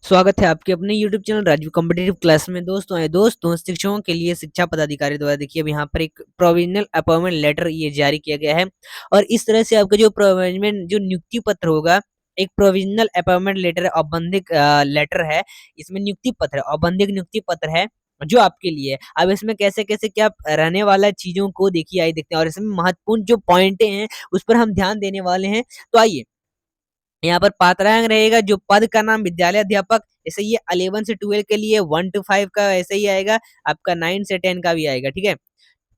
स्वागत है आपके अपने YouTube channel Raju competitive class में। दोस्तों शिक्षकों के लिए शिक्षा पदाधिकारी द्वारा देखिए अब यहाँ पर एक प्रोविजनल अपॉइंटमेंट लेटर ये जारी किया गया है। और इस तरह से आपका जो प्रोविजनल जो नियुक्ति पत्र होगा, एक प्रोविजनल अपॉइंटमेंट लेटर औपबंधिक लेटर है। इसमें नियुक्ति पत्र औपबंधिक नियुक्ति पत्र है जो आपके लिए है। अब इसमें कैसे कैसे क्या रहने वाला चीजों को देखिए, आइए देखते हैं। और इसमें महत्वपूर्ण जो पॉइंटे हैं उस पर हम ध्यान देने वाले हैं। तो आइए, यहाँ पर पात्रांक रहेगा, जो पद का नाम विद्यालय अध्यापक, ऐसे ये 11 से 12 के लिए, 1 to 5 का ऐसे ही आएगा, आपका 9 से 10 का भी आएगा। ठीक है,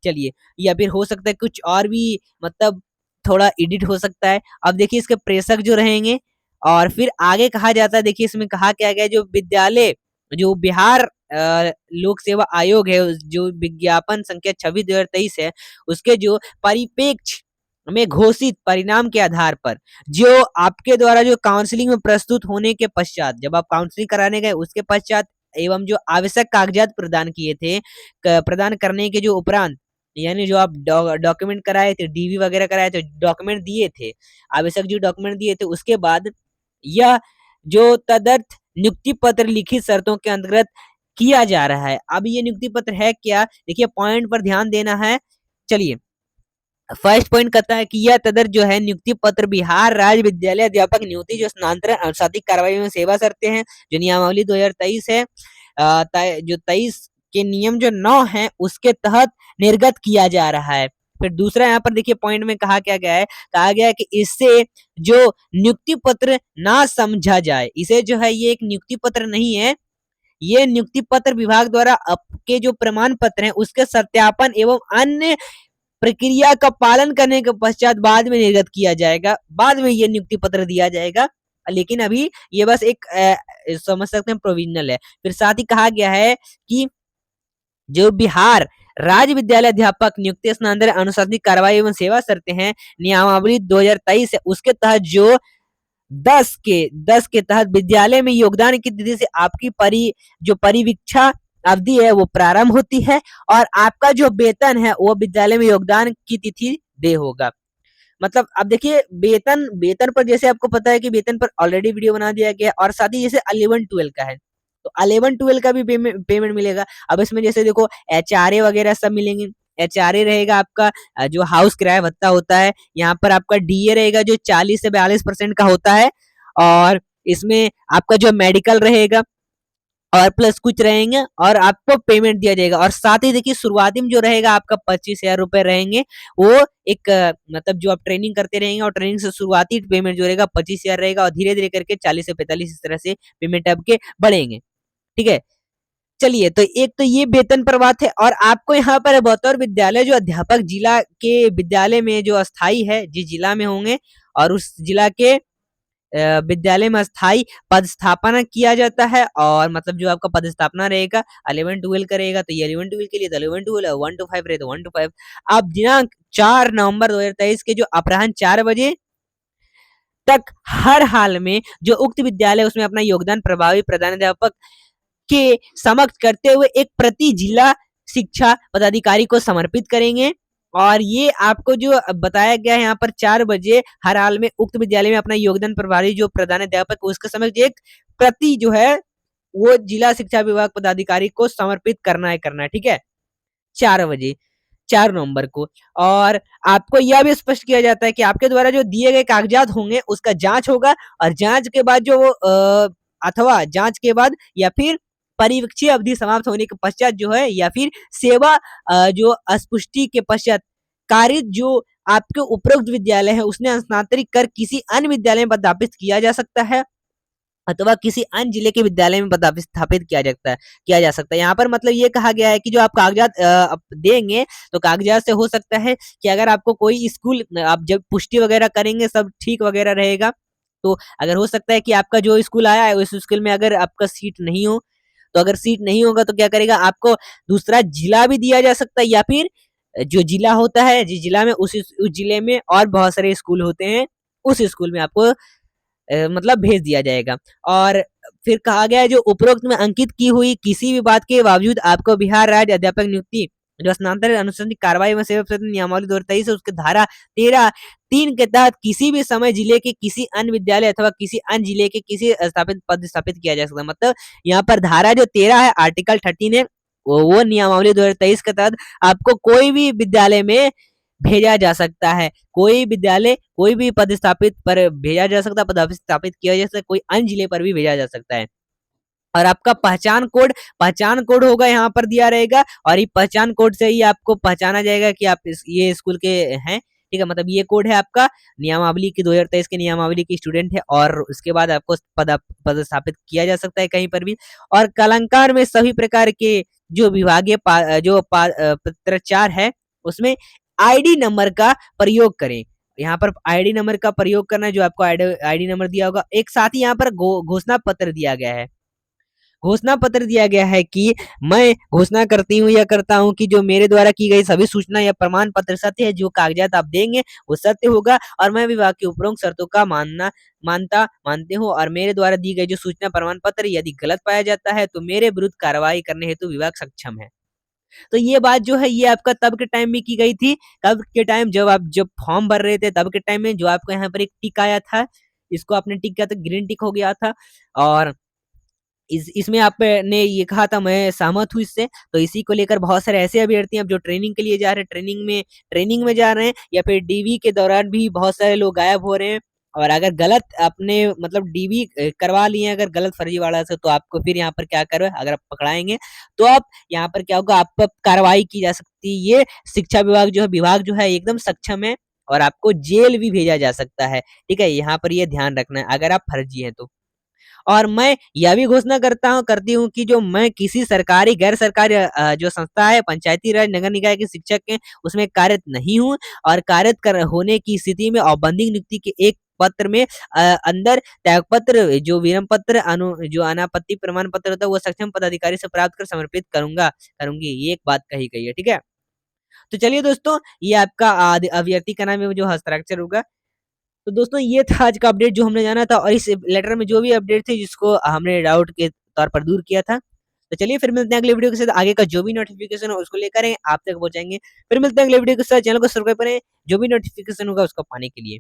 चलिए। या फिर हो सकता है कुछ और भी, मतलब थोड़ा एडिट हो सकता है। अब देखिए इसके प्रेषक जो रहेंगे, और फिर आगे कहा जाता है, देखिए इसमें कहा क्या गया, जो विद्यालय जो बिहार लोक सेवा आयोग है, जो विज्ञापन संख्या 26/2023 है, उसके जो परिपेक्ष में घोषित परिणाम के आधार पर, जो आपके द्वारा जो काउंसलिंग में प्रस्तुत होने के पश्चात, जब आप काउंसलिंग कराने गए उसके पश्चात एवं जो आवश्यक कागजात प्रदान किए थे, प्रदान करने के जो उपरांत, यानी जो आप डॉक्यूमेंट कराए थे, डीवी वगैरह कराए थे, डॉक्यूमेंट दिए थे, आवश्यक जो डॉक्यूमेंट दिए थे, उसके बाद यह जो तदर्थ नियुक्ति पत्र लिखित शर्तों के अंतर्गत किया जा रहा है। अब ये नियुक्ति पत्र है क्या, देखिए पॉइंट पर ध्यान देना है। चलिए, फर्स्ट पॉइंट कहता है कि यह तदर्थ जो है नियुक्ति पत्र बिहार राज्य विद्यालय अध्यापक नियुक्ति जो स्थानांतरण अनुशासित कार्रवाई में सेवा शर्तें हैं, जो नियमावली 2023 है, जो 23 के नियम जो 9 है उसके तहत निर्गत किया जा रहा है। फिर दूसरा यहाँ पर देखिए पॉइंट में कहा क्या गया है, कहा गया है कि इससे जो नियुक्ति पत्र ना समझा जाए, इसे जो है ये एक नियुक्ति पत्र नहीं है, ये नियुक्ति पत्र विभाग द्वारा आपके जो प्रमाण पत्र हैं उसके सत्यापन एवं अन्य प्रक्रिया का पालन करने के पश्चात बाद में निर्गत किया जाएगा, बाद में ये नियुक्ति पत्र दिया जाएगा। लेकिन अभी ये बस एक समझ सकते हैं प्रोविजनल है। फिर साथ ही कहा गया है कि जो बिहार राज्य विद्यालय अध्यापक नियुक्ति स्थानांतरण अनुशासनिक कार्रवाई एवं सेवा शर्तें हैं, नियमावली 2023 है, उसके तहत जो 10 के तहत विद्यालय में योगदान की तिथि से आपकी जो परिवीक्षा अवधि है वो प्रारंभ होती है, और आपका जो वेतन है वो विद्यालय में योगदान की तिथि दे होगा। मतलब अब देखिए वेतन वेतन पर, जैसे आपको पता है कि वेतन पर ऑलरेडी वीडियो बना दिया गया, और साथ ही जैसे 11-12 का है तो 11-12 का भी पेमेंट मिलेगा। अब इसमें जैसे देखो एचआरए वगैरह सब मिलेंगे। एचआरए रहेगा आपका जो हाउस किराया भत्ता होता है, यहाँ पर आपका डीए रहेगा जो 40 से 42% का होता है, और इसमें आपका जो मेडिकल रहेगा और प्लस कुछ रहेंगे, और आपको पेमेंट दिया जाएगा। और साथ ही देखिए शुरुआती में जो रहेगा आपका 25,000 रुपए रहेंगे, वो एक मतलब जो आप ट्रेनिंग करते रहेंगे, और ट्रेनिंग से शुरुआती पेमेंट जो रहेगा 25,000 रहेगा, और धीरे धीरे करके 40 से 45 इस तरह से पेमेंट आपके बढ़ेंगे। ठीक है, चलिए। तो एक तो ये वेतन पर बात है, और आपको यहाँ पर बतौर विद्यालय जो अध्यापक जिला के विद्यालय में जो अस्थाई है, जिस जिला में होंगे, और उस जिला के विद्यालय में स्थायी पदस्थापना किया जाता है। और मतलब जो आपका पदस्थापना रहेगा 11-12 का रहेगा, तो ये 11-12 के लिए तो 11-12, 1 to 5 रहे तो 1 to 5। अब दिनांक 4 नवंबर 2023 के जो अपराह्न 4 बजे तक हर हाल में जो उक्त विद्यालय उसमें अपना योगदान प्रभावी प्रधानाध्यापक के समक्ष करते हुए एक प्रति जिला शिक्षा पदाधिकारी को समर्पित करेंगे। और ये आपको जो बताया गया है यहाँ पर 4 बजे हर हाल में उक्त विद्यालय में अपना योगदान प्रभारी जो प्रधानाध्यापक उसके समक्ष एक प्रति जो है वो जिला शिक्षा विभाग पदाधिकारी को समर्पित करना है। ठीक है, 4 बजे 4 नवंबर को। और आपको यह भी स्पष्ट किया जाता है कि आपके द्वारा जो दिए गए कागजात होंगे उसका जांच होगा, और जांच के बाद जो अथवा जांच के बाद या फिर परिवीक्षीय अवधि समाप्त होने के पश्चात जो है, या फिर सेवा जो अस्पुष्टि के पश्चात कारित जो आपके उपरोक्त विद्यालय है उसने स्थानांतरित कर किसी अन्य विद्यालय में पदस्थापित किया जा सकता है, अथवा किसी अन्य जिले के विद्यालय में पदस्थापित किया जा सकता है। यहाँ पर मतलब ये कहा गया है कि जो आप कागजात देंगे, तो कागजात से हो सकता है कि अगर आपको कोई स्कूल, आप जब पुष्टि वगैरह करेंगे सब ठीक वगैरह रहेगा, तो अगर हो सकता है कि आपका जो स्कूल आया है उस स्कूल में अगर आपका सीट नहीं हो, तो अगर सीट नहीं होगा तो क्या करेगा, आपको दूसरा जिला भी दिया जा सकता है, या फिर जो जिला होता है जिस जिला में उस जिले में और बहुत सारे स्कूल होते हैं, उस स्कूल में आपको मतलब भेज दिया जाएगा। और फिर कहा गया है जो उपरोक्त में अंकित की हुई किसी भी बात के बावजूद आपको बिहार राज्य अध्यापक नियुक्ति जो स्नातक अनुशासनिक कार्रवाई में सेवा प्रति नियमावली 2023 है उसके धारा 13(3) के तहत किसी भी समय जिले के किसी अन्य विद्यालय अथवा किसी अन्य जिले के किसी स्थापित पद स्थापित किया जा सकता है। मतलब यहाँ पर धारा जो 13 है, आर्टिकल 13 है, वो नियमावली 2023 के तहत आपको कोई भी विद्यालय में भेजा जा सकता है। कोई विद्यालय कोई भी पद स्थापित पर भेजा जा सकता है, पद स्थापित किया जा सकता है, कोई अन्य जिले पर भी भेजा जा सकता है। और आपका पहचान कोड होगा यहाँ पर दिया रहेगा, और ये पहचान कोड से ही आपको पहचाना जाएगा कि आप ये स्कूल के हैं। ठीक है, मतलब ये कोड है आपका नियमावली की 2023 के नियमावली की स्टूडेंट है, और उसके बाद आपको पदस्थापित किया जा सकता है कहीं पर भी। और कलंकार में सभी प्रकार के जो विभागीय पत्राचार है उसमें आईडी नंबर का प्रयोग करें। यहाँ पर आईडी नंबर का प्रयोग करना है, जो आपको आईडी नंबर दिया होगा। एक साथ ही यहाँ पर घोषणा पत्र दिया गया है। घोषणा पत्र दिया गया है कि मैं घोषणा करती हूँ या करता हूँ कि जो मेरे द्वारा की गई सभी सूचना या प्रमाण पत्र सत्य है, जो कागजात आप देंगे वो सत्य होगा, और मैं विभाग की उपरोक्त शर्तों का मानते हूँ, और मेरे द्वारा दी गई जो सूचना प्रमाण पत्र यदि गलत पाया जाता है तो मेरे विरुद्ध कार्रवाई करने हेतु विभाग सक्षम है। तो ये बात जो है ये आपका तब के टाइम में की गई थी, तब के टाइम जब फॉर्म भर रहे थे तब के टाइम में, जो आपको यहाँ पर एक टिक आया था, इसको आपने टिक किया था, ग्रीन टिक हो गया था। और इसमें आपने ये कहा था, मैं सहमत हूँ इससे। तो इसी को लेकर बहुत सारे ऐसे अभ्यर्थी अब जो ट्रेनिंग के लिए जा रहे हैं, ट्रेनिंग में जा रहे हैं, या फिर डीवी के दौरान भी बहुत सारे लोग गायब हो रहे हैं। और अगर गलत आपने मतलब डीवी करवा लिए हैं अगर गलत फर्जीवाड़ा से, तो आपको फिर यहाँ पर क्या करो, अगर आप पकड़ाएंगे तो आप यहाँ पर क्या होगा, आप पर कार्रवाई की जा सकती है। ये शिक्षा विभाग जो है एकदम सक्षम है, और आपको जेल भी भेजा जा सकता है। ठीक है, यहाँ पर ये ध्यान रखना है अगर आप फर्जी हैं तो। और मैं यह भी घोषणा करती हूँ कि जो मैं किसी सरकारी गैर सरकारी जो संस्था है, पंचायती राज नगर निकाय के शिक्षक हैं, उसमें कार्यरत नहीं हूँ, और कार्यरत होने की स्थिति में औपबंधिक नियुक्ति के एक पत्र में अंदर त्यागपत्र, जो विरम पत्र, जो अनापत्ति प्रमाण पत्र होता है, वो सक्षम पदाधिकारी से प्राप्त कर समर्पित करूंगी। ये एक बात कही गई है। ठीक है, तो चलिए दोस्तों, ये आपका अभ्यर्थी का नाम है जो हस्ताक्षर होगा। तो दोस्तों, ये था आज का अपडेट जो हमने जाना था, और इस लेटर में जो भी अपडेट थे जिसको हमने डाउट के तौर पर दूर किया था। तो चलिए फिर मिलते हैं अगले वीडियो के साथ, आगे का जो भी नोटिफिकेशन हो उसको लेकर आप तक पहुंचाएंगे। फिर मिलते हैं अगले वीडियो के साथ, चैनल को सब्सक्राइब करें जो भी नोटिफिकेशन होगा उसको पाने के लिए।